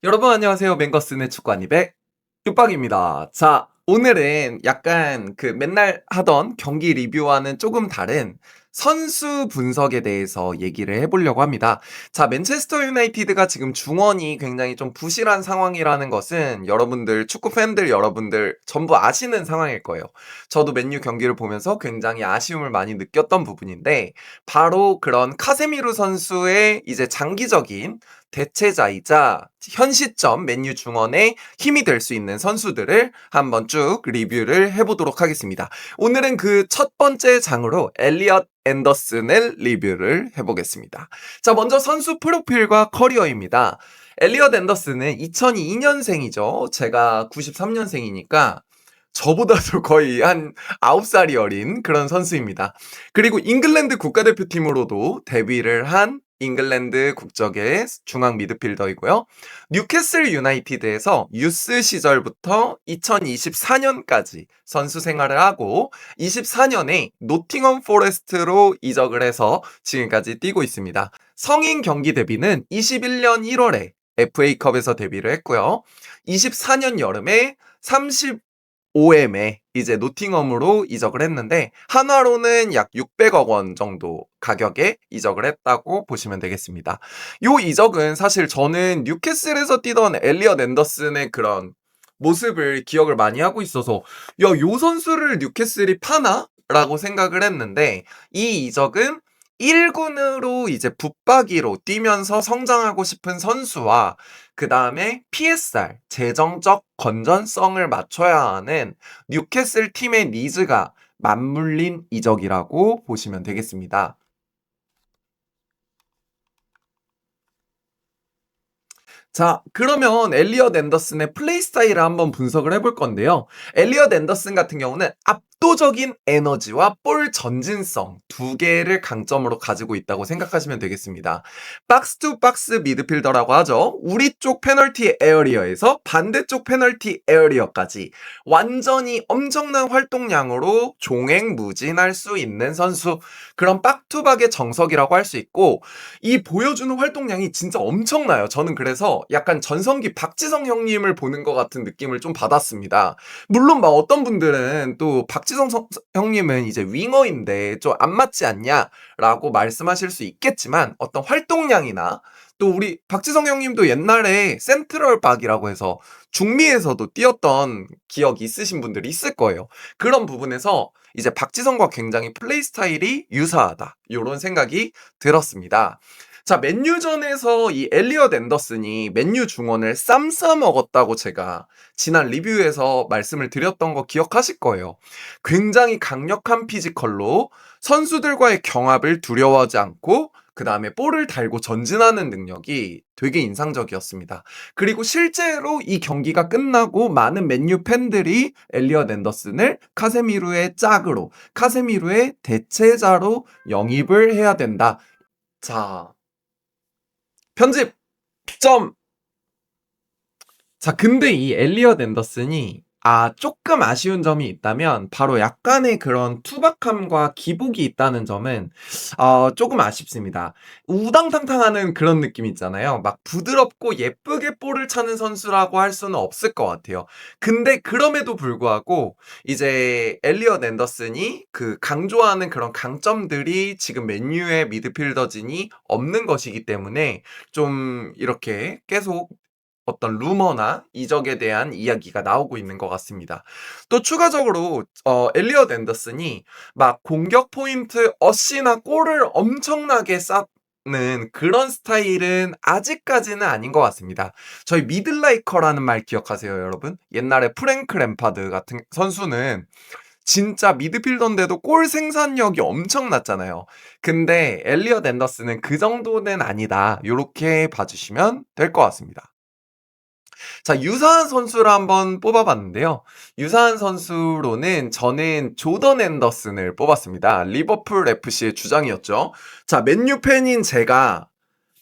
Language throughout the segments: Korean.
여러분 안녕하세요. 맹거스의 축구한입의 뚝박입니다. 자, 오늘은 약간 그 맨날 하던 경기 리뷰와는 조금 다른 선수 분석에 대해서 얘기를 해보려고 합니다. 자, 맨체스터 유나이티드가 지금 중원이 굉장히 좀 부실한 상황이라는 것은 여러분들, 축구 팬들 여러분들 전부 아시는 상황일 거예요. 저도 맨유 경기를 보면서 굉장히 아쉬움을 많이 느꼈던 부분인데, 바로 그런 카세미루 선수의 이제 장기적인 대체자이자 현 시점 맨유 중원의 힘이 될 수 있는 선수들을 한번 쭉 리뷰를 해보도록 하겠습니다. 오늘은 그 첫 번째 장으로 엘리엇 앤더슨을 리뷰를 해보겠습니다. 자, 먼저 선수 프로필과 커리어입니다. 엘리엇 앤더슨은 2002년생이죠. 제가 93년생이니까 저보다도 거의 한 9살이 어린 그런 선수입니다. 그리고 잉글랜드 국가대표팀으로도 데뷔를 한 잉글랜드 국적의 중앙 미드필더이고요. 뉴캐슬 유나이티드에서 유스 시절부터 2024년까지 선수 생활을 하고 24년에 노팅엄 포레스트로 이적을 해서 지금까지 뛰고 있습니다. 성인 경기 데뷔는 21년 1월에 FA컵에서 데뷔를 했고요. 24년 여름에 35M에 이제 노팅엄으로 이적을 했는데 한화로는 약 600억 원 정도 가격에 이적을 했다고 보시면 되겠습니다. 요 이적은 사실 저는 뉴캐슬에서 뛰던 엘리엇 앤더슨의 그런 모습을 기억을 많이 하고 있어서 요 선수를 뉴캐슬이 파나? 라고 생각을 했는데 이 이적은 1군으로 이제 붙박이로 뛰면서 성장하고 싶은 선수와 그 다음에 PSR, 재정적 건전성을 맞춰야 하는 뉴캐슬 팀의 니즈가 맞물린 이적이라고 보시면 되겠습니다. 자, 그러면 엘리엇 앤더슨의 플레이 스타일을 한번 분석을 해볼 건데요. 엘리엇 앤더슨 같은 경우는 압도적인 에너지와 볼 전진성 두 개를 강점으로 가지고 있다고 생각하시면 되겠습니다. 박스 투 박스 미드필더라고 하죠. 우리 쪽 페널티 에어리어에서 반대쪽 페널티 에어리어까지 완전히 엄청난 활동량으로 종횡무진할 수 있는 선수. 그런 빡투박의 정석이라고 할 수 있고 이 보여주는 활동량이 진짜 엄청나요. 저는 그래서 약간 전성기 박지성 형님을 보는 것 같은 느낌을 좀 받았습니다. 물론 막 어떤 분들은 또 박지성 형님은 이제 윙어인데 좀 안 맞지 않냐라고 말씀하실 수 있겠지만 어떤 활동량이나 또 우리 박지성 형님도 옛날에 센트럴 박이라고 해서 중미에서도 뛰었던 기억이 있으신 분들이 있을 거예요. 그런 부분에서 이제 박지성과 굉장히 플레이 스타일이 유사하다. 이런 생각이 들었습니다. 자, 맨유전에서 이 엘리엇 앤더슨이 맨유 중원을 쌈 싸 먹었다고 제가 지난 리뷰에서 말씀을 드렸던 거 기억하실 거예요. 굉장히 강력한 피지컬로 선수들과의 경합을 두려워하지 않고 그 다음에 볼을 달고 전진하는 능력이 되게 인상적이었습니다. 그리고 실제로 이 경기가 끝나고 많은 맨유 팬들이 엘리엇 앤더슨을 카세미루의 짝으로, 카세미루의 대체자로 영입을 해야 된다. 자, 편집 점. 자, 근데 이 엘리엇 앤더슨이 조금 아쉬운 점이 있다면 바로 약간의 그런 투박함과 기복이 있다는 점은 조금 아쉽습니다. 우당탕탕하는 그런 느낌 있잖아요. 막 부드럽고 예쁘게 볼을 차는 선수라고 할 수는 없을 것 같아요. 근데 그럼에도 불구하고 이제 엘리엇 앤더슨이 그 강조하는 그런 강점들이 지금 맨유의 미드필더진이 없는 것이기 때문에 좀 이렇게 계속 어떤 루머나 이적에 대한 이야기가 나오고 있는 것 같습니다. 또 추가적으로 엘리엇 앤더슨이 막 공격 포인트 어시나 골을 엄청나게 쌓는 그런 스타일은 아직까지는 아닌 것 같습니다. 저희 미들라이커라는 말 기억하세요, 여러분? 옛날에 프랭크 램파드 같은 선수는 진짜 미드필더인데도 골 생산력이 엄청났잖아요. 근데 엘리엇 앤더슨은 그 정도는 아니다. 요렇게 봐주시면 될 것 같습니다. 자, 유사한 선수를 한번 뽑아봤는데요. 유사한 선수로는 저는 조던 앤더슨을 뽑았습니다. 리버풀 FC의 주장이었죠. 자, 맨유 팬인 제가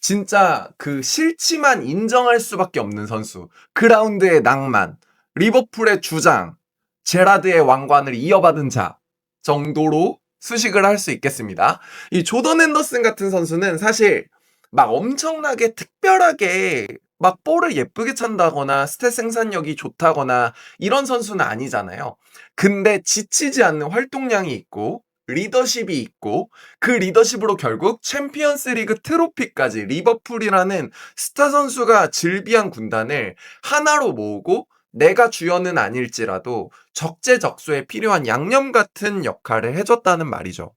진짜 그 실치만 인정할 수밖에 없는 선수. 그라운드의 낭만, 리버풀의 주장, 제라드의 왕관을 이어받은 자 정도로 수식을 할 수 있겠습니다. 이 조던 앤더슨 같은 선수는 사실 막 엄청나게 특별하게 막 볼을 예쁘게 찬다거나 스탯 생산력이 좋다거나 이런 선수는 아니잖아요. 근데 지치지 않는 활동량이 있고 리더십이 있고 그 리더십으로 결국 챔피언스 리그 트로피까지 리버풀이라는 스타 선수가 즐비한 군단을 하나로 모으고 내가 주연은 아닐지라도 적재적소에 필요한 양념 같은 역할을 해 줬다는 말이죠.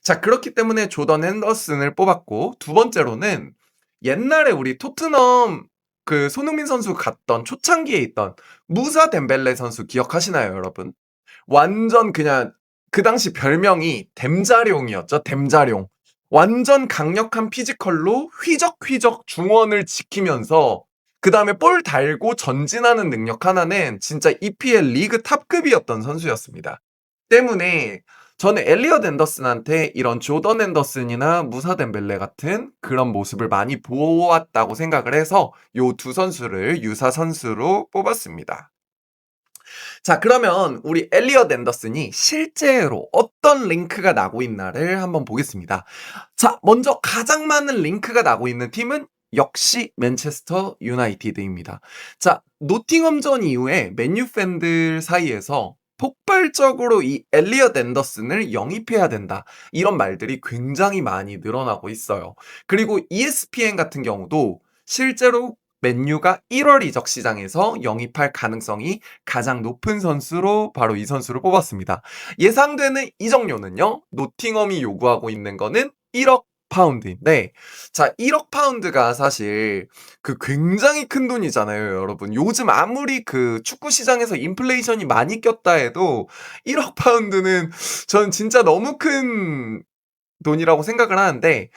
자, 그렇기 때문에 조던 핸더슨을 뽑았고 두 번째로는 옛날에 우리 토트넘 그 손흥민 선수 갔던 초창기에 있던 무사 덴벨레 선수 기억하시나요, 여러분? 완전 그냥 그 당시 별명이 댐자룡이었죠. 댐자룡. 완전 강력한 피지컬로 휘적휘적 중원을 지키면서 그다음에 볼 달고 전진하는 능력 하나는 진짜 EPL 리그 탑급이었던 선수였습니다. 때문에 저는 엘리엇 앤더슨한테 이런 조던 앤더슨이나 무사 덴벨레 같은 그런 모습을 많이 보았다고 생각을 해서 요 두 선수를 유사 선수로 뽑았습니다. 자, 그러면 우리 엘리엇 앤더슨이 실제로 어떤 링크가 나고 있나를 한번 보겠습니다. 자, 먼저 가장 많은 링크가 나고 있는 팀은 역시 맨체스터 유나이티드입니다. 자, 노팅엄전 이후에 맨유 팬들 사이에서 폭발적으로 이 엘리엇 앤더슨을 영입해야 된다. 이런 말들이 굉장히 많이 늘어나고 있어요. 그리고 ESPN 같은 경우도 실제로 맨유가 1월 이적 시장에서 영입할 가능성이 가장 높은 선수로 바로 이 선수를 뽑았습니다. 예상되는 이적료는요, 노팅엄이 요구하고 있는 거는 1억 파운드인데, 자, 1억 파운드가 사실 그 굉장히 큰 돈이잖아요, 여러분. 요즘 아무리 그 축구 시장에서 인플레이션이 많이 꼈다 해도 1억 파운드는 저는 진짜 너무 큰 돈이라고 생각을 하는데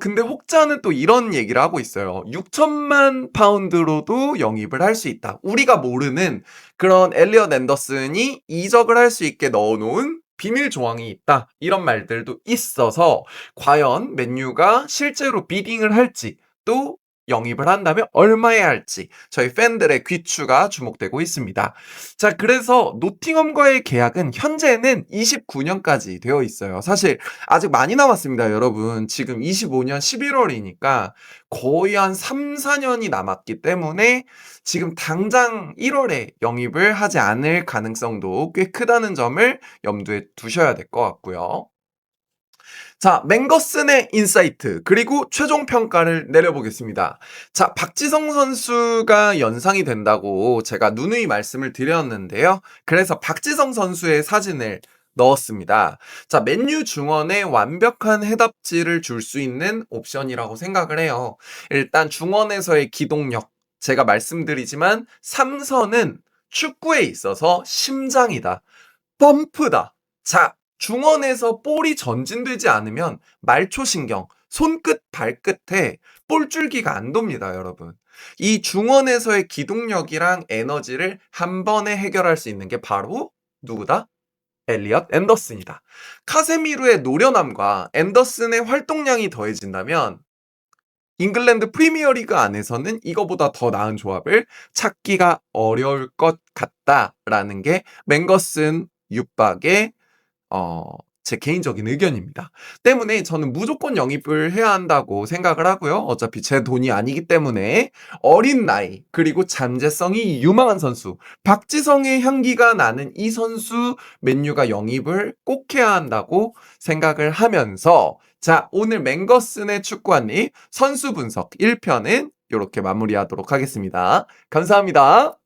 근데 혹자는 또 이런 얘기를 하고 있어요. 6천만 파운드로도 영입을 할 수 있다. 우리가 모르는 그런 엘리엇 앤더슨이 이적을 할 수 있게 넣어 놓은 비밀 조항이 있다. 이런 말들도 있어서 과연 맨유가 실제로 비딩을 할지 또 영입을 한다면 얼마에 할지 저희 팬들의 귀추가 주목되고 있습니다. 자, 그래서 노팅엄과의 계약은 현재는 29년까지 되어 있어요. 사실 아직 많이 남았습니다, 여러분. 지금 25년 11월이니까 거의 한 3-4년이 남았기 때문에 지금 당장 1월에 영입을 하지 않을 가능성도 꽤 크다는 점을 염두에 두셔야 될 것 같고요. 자, 맹거슨의 인사이트 그리고 최종 평가를 내려보겠습니다. 자, 박지성 선수가 연상이 된다고 제가 누누이 말씀을 드렸는데요. 그래서 박지성 선수의 사진을 넣었습니다. 자, 맨유 중원에 완벽한 해답지를 줄 수 있는 옵션이라고 생각을 해요. 일단 중원에서의 기동력, 제가 말씀드리지만 삼선은 축구에 있어서 심장이다. 펌프다. 자, 중원에서 볼이 전진되지 않으면 말초신경, 손끝, 발끝에 볼줄기가 안 돕니다, 여러분. 이 중원에서의 기동력이랑 에너지를 한 번에 해결할 수 있는 게 바로 누구다? 엘리엇 앤더슨이다. 카세미루의 노련함과 앤더슨의 활동량이 더해진다면 잉글랜드 프리미어리그 안에서는 이거보다 더 나은 조합을 찾기가 어려울 것 같다라는 게 맹거슨 육박의 제 개인적인 의견입니다. 때문에 저는 무조건 영입을 해야 한다고 생각을 하고요. 어차피 제 돈이 아니기 때문에 어린 나이 그리고 잠재성이 유망한 선수 박지성의 향기가 나는 이 선수 맨유가 영입을 꼭 해야 한다고 생각을 하면서 자, 오늘 맹거슨의 축구 한입 선수 분석 1편은 이렇게 마무리하도록 하겠습니다. 감사합니다.